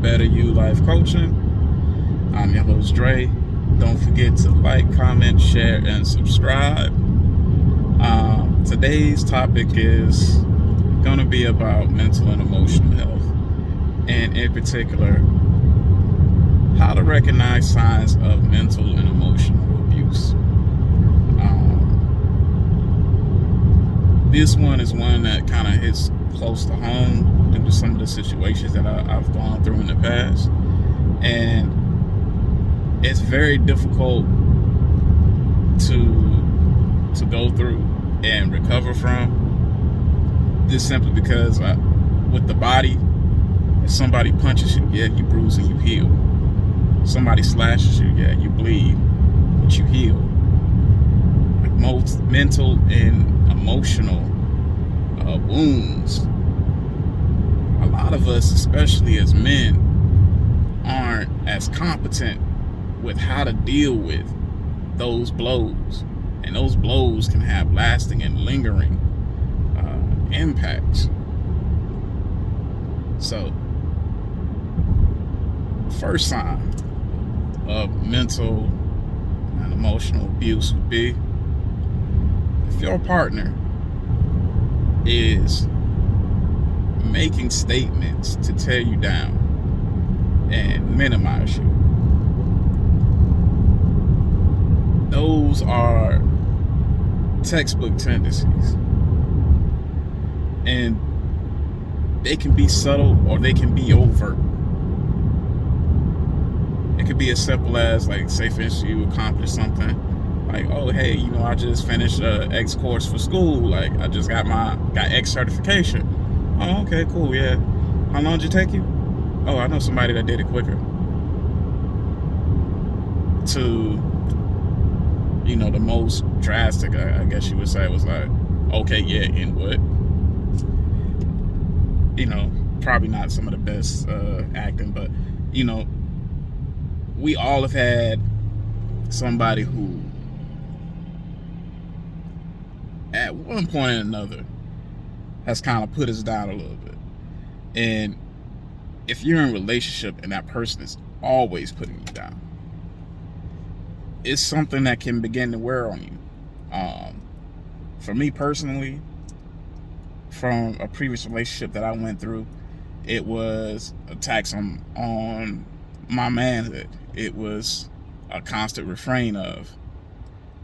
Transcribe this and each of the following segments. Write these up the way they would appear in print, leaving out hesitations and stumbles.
Better You Life Coaching. I'm your host, Dre. Don't forget to like, comment, share, and subscribe. Today's topic is going to be about mental and emotional health, and in particular, how to recognize signs of mental and emotional abuse. This one is one that kind of hits close to home due to some of the situations that I've gone through in the past, and it's very difficult to go through and recover from. This simply because with the body, if somebody punches you, yeah, you bruise and you heal. Somebody slashes you, yeah, you bleed, but you heal. Like most mental and emotional wounds, a lot of us, especially as men, aren't as competent with how to deal with those blows, and those blows can have lasting and lingering impacts. So, first sign of mental and emotional abuse would be if your partner is making statements to tear you down and minimize you. Those are textbook tendencies, and they can be subtle or they can be overt. It could be as simple as, like, say for instance you accomplish something, like, oh hey, I just finished X course for school, like I just got X certification. Oh, okay, cool, yeah. How long did it take you? Oh, I know somebody that did it quicker. To the most drastic, I guess you would say, was like, okay, yeah, and what? Probably not some of the best acting, but we all have had somebody who at one point or another has kind of put us down a little bit. And if you're in a relationship and that person is always putting you down, it's something that can begin to wear on you. For me personally, from a previous relationship that I went through, it was attacks on my manhood. It was a constant refrain of,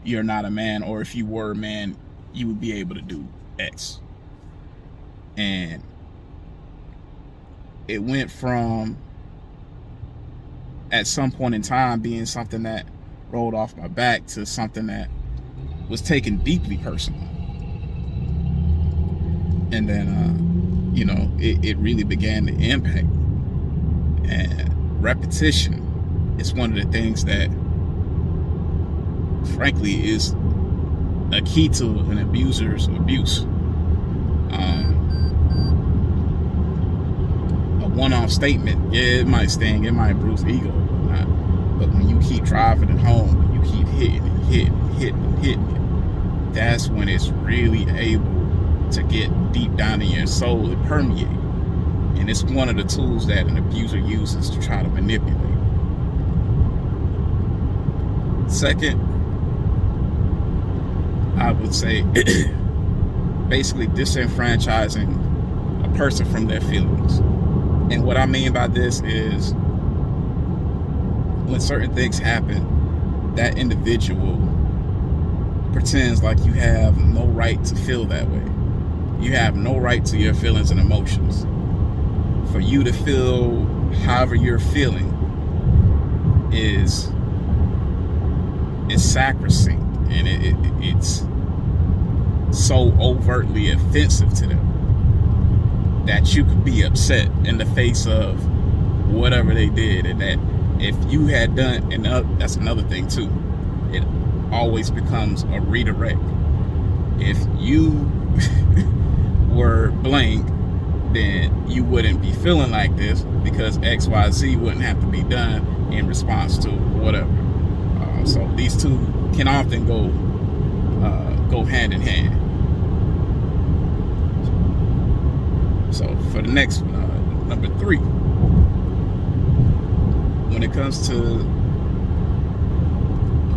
you're not a man, or if you were a man, you would be able to do X. And it went from, at some point in time, being something that rolled off my back to something that was taken deeply personal. And then, it really began to impact me. And repetition is one of the things that, frankly, is a key to an abuser's abuse. A one-off statement, yeah, it might sting, it might bruise ego, but when you keep driving it home, you keep hitting and hitting and hitting and hitting it, that's when it's really able to get deep down in your soul and permeate. And it's one of the tools that an abuser uses to try to manipulate. Second, I would say basically disenfranchising a person from their feelings. And what I mean by this is, when certain things happen, that individual pretends like you have no right to feel that way. You have no right to your feelings and emotions. For you to feel however you're feeling is sacrosanct, and it's so overtly offensive to them that you could be upset in the face of whatever they did. And that if you had done, and that's another thing too, it always becomes a redirect. If you were blank, then you wouldn't be feeling like this, because XYZ wouldn't have to be done in response to whatever. So these two can often go hand in hand. So for the next number 3, when it comes to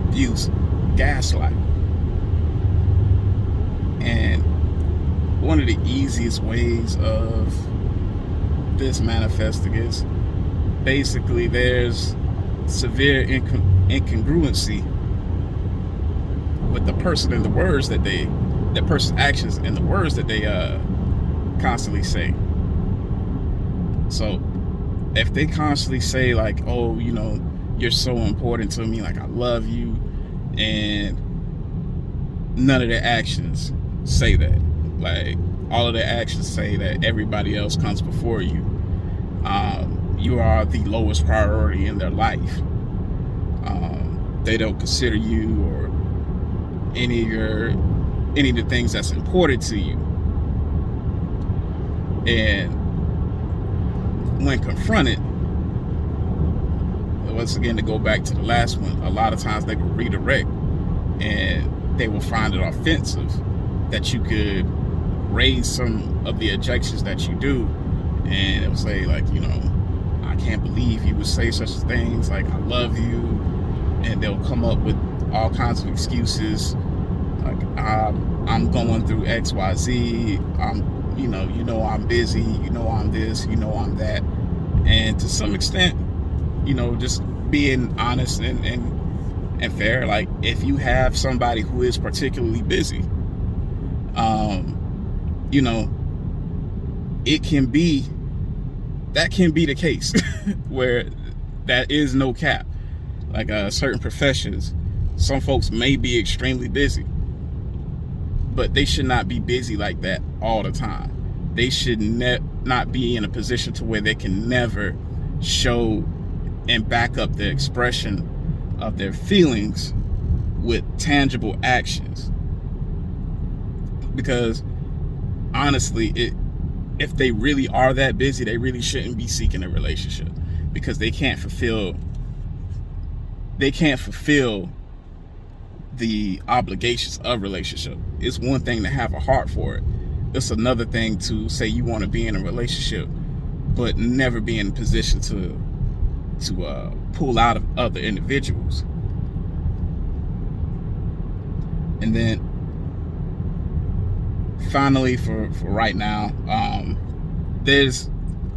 abuse, gaslight. And one of the easiest ways of this manifesting is basically there's severe incongruency with the person and the words that that person's actions and the words that they constantly say. So if they constantly say like, oh, you know, you're so important to me, like I love you, and none of their actions say that. Like all of their actions say that everybody else comes before you. You are the lowest priority in their life. They don't consider you or any of the things that's important to you. And when confronted, once again, to go back to the last one, a lot of times they will redirect and they will find it offensive that you could raise some of the objections that you do, and it will say like, you know, I can't believe you would say such things like I love you, and they'll come up with all kinds of excuses like I'm going through XYZ, you know I'm busy, you know I'm this, you know I'm that. And to some extent, you know, just being honest and fair, like if you have somebody who is particularly busy, you know, that can be the case where that is no cap. Like certain professions, some folks may be extremely busy, but they should not be busy like that all the time. They should not be in a position to where they can never show and back up the expression of their feelings with tangible actions. Because honestly, if they really are that busy, they really shouldn't be seeking a relationship, because they can't fulfill the obligations of relationship. It's one thing to have a heart for it. It's another thing to say you want to be in a relationship but never be in a position to pull out of other individuals. And then finally, for right now, there's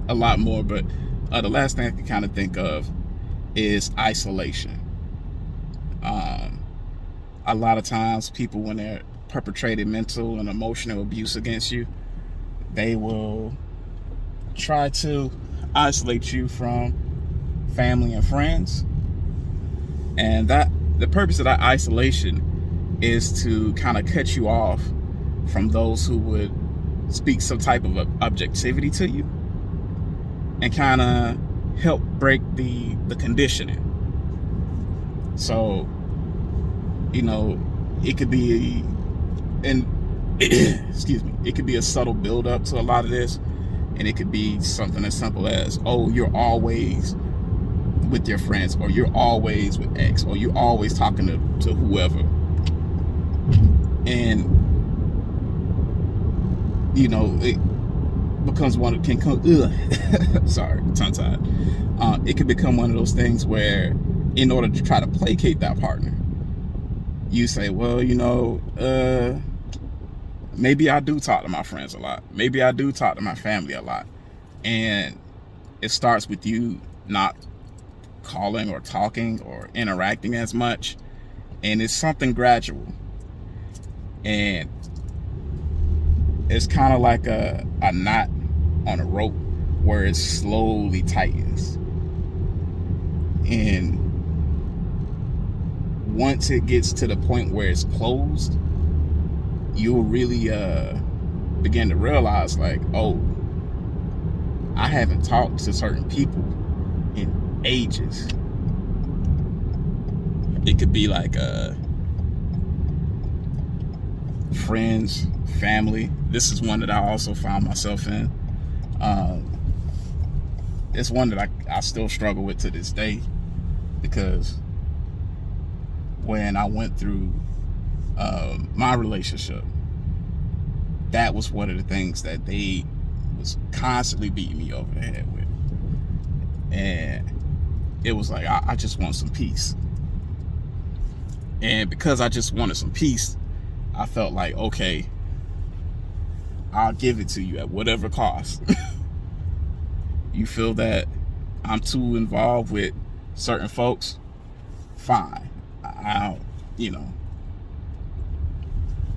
a lot more, but the last thing I can kind of think of is isolation. A lot of times people, when they're perpetrating mental and emotional abuse against you, they will try to isolate you from family and friends. And that the purpose of that isolation is to kind of cut you off from those who would speak some type of objectivity to you and kind of help break the conditioning. So, you know, it could be excuse me, it could be a subtle build up to a lot of this, and it could be something as simple as, oh, you're always with your friends, or you're always with X, or you're always talking to whoever. And you know, it becomes one can come sorry, tongue tied. It could become one of those things where, in order to try to placate that partner, you say, well, you know, maybe I do talk to my friends a lot, maybe I do talk to my family a lot, and it starts with you not calling or talking or interacting as much, and it's something gradual, and it's kind of like a knot on a rope where it slowly tightens. And once it gets to the point where it's closed, you'll really begin to realize like, oh, I haven't talked to certain people in ages. It could be like friends, family. This is one that I also found myself in. It's one that I still struggle with to this day, because when I went through my relationship, that was one of the things that they was constantly beating me over the head with. And it was like I just want some peace. And because I just wanted some peace, I felt like, okay, I'll give it to you at whatever cost. You feel that I'm too involved with certain folks, fine. I don't, you know,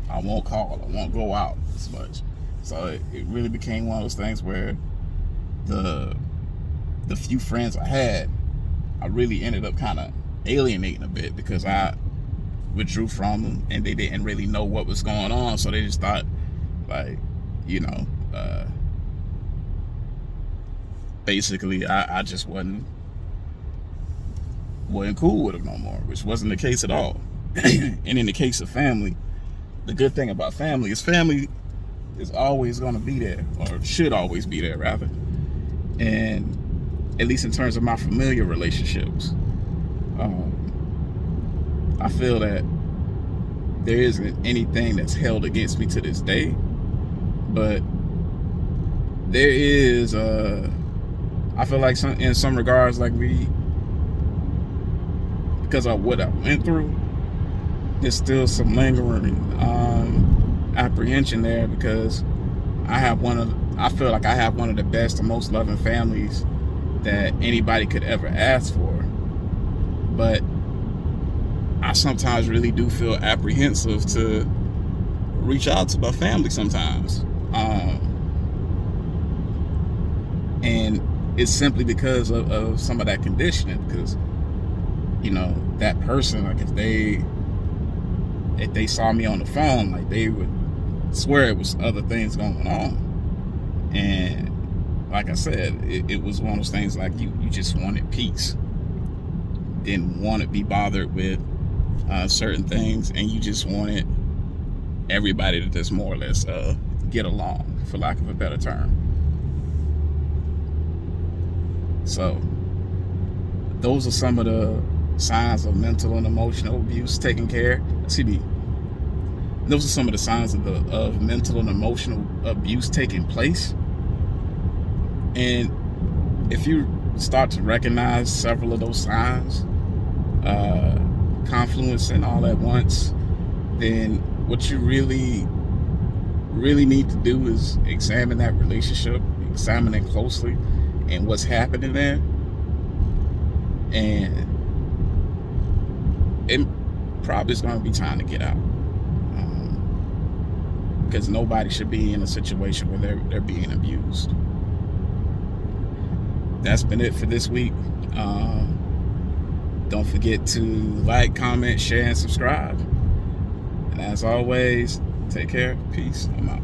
I won't call, I won't go out as much. So it really became one of those things where the few friends I had, I really ended up kind of alienating a bit, because I withdrew from them and they didn't really know what was going on. So they just thought, like, you know, basically I just wasn't cool with them no more, which wasn't the case at all. And in the case of family, the good thing about family is always going to be there, or should always be there rather. And at least in terms of my familiar relationships, I feel that there isn't anything that's held against me to this day, but there is I feel like in some regards, like because of what I went through, there's still some lingering apprehension there, because I feel like I have one of the best and most loving families that anybody could ever ask for. But I sometimes really do feel apprehensive to reach out to my family sometimes. And it's simply because of some of that conditioning, because, you know, that person, like if they saw me on the phone, like they would swear it was other things going on. And like I said, it was one of those things like you just wanted peace, didn't want to be bothered with certain things, and you just wanted everybody to just more or less get along, for lack of a better term. So those are some of the signs of mental and emotional abuse taken care. Those are some of the signs of mental and emotional abuse taking place. And if you start to recognize several of those signs, confluencing all at once, then what you really need to do is examine that relationship, examine it closely, and what's happening there. And it probably is going to be time to get out, because nobody should be in a situation where they're being abused. That's been it for this week. Don't forget to like, comment, share, and subscribe. And as always, take care. Peace. I'm out.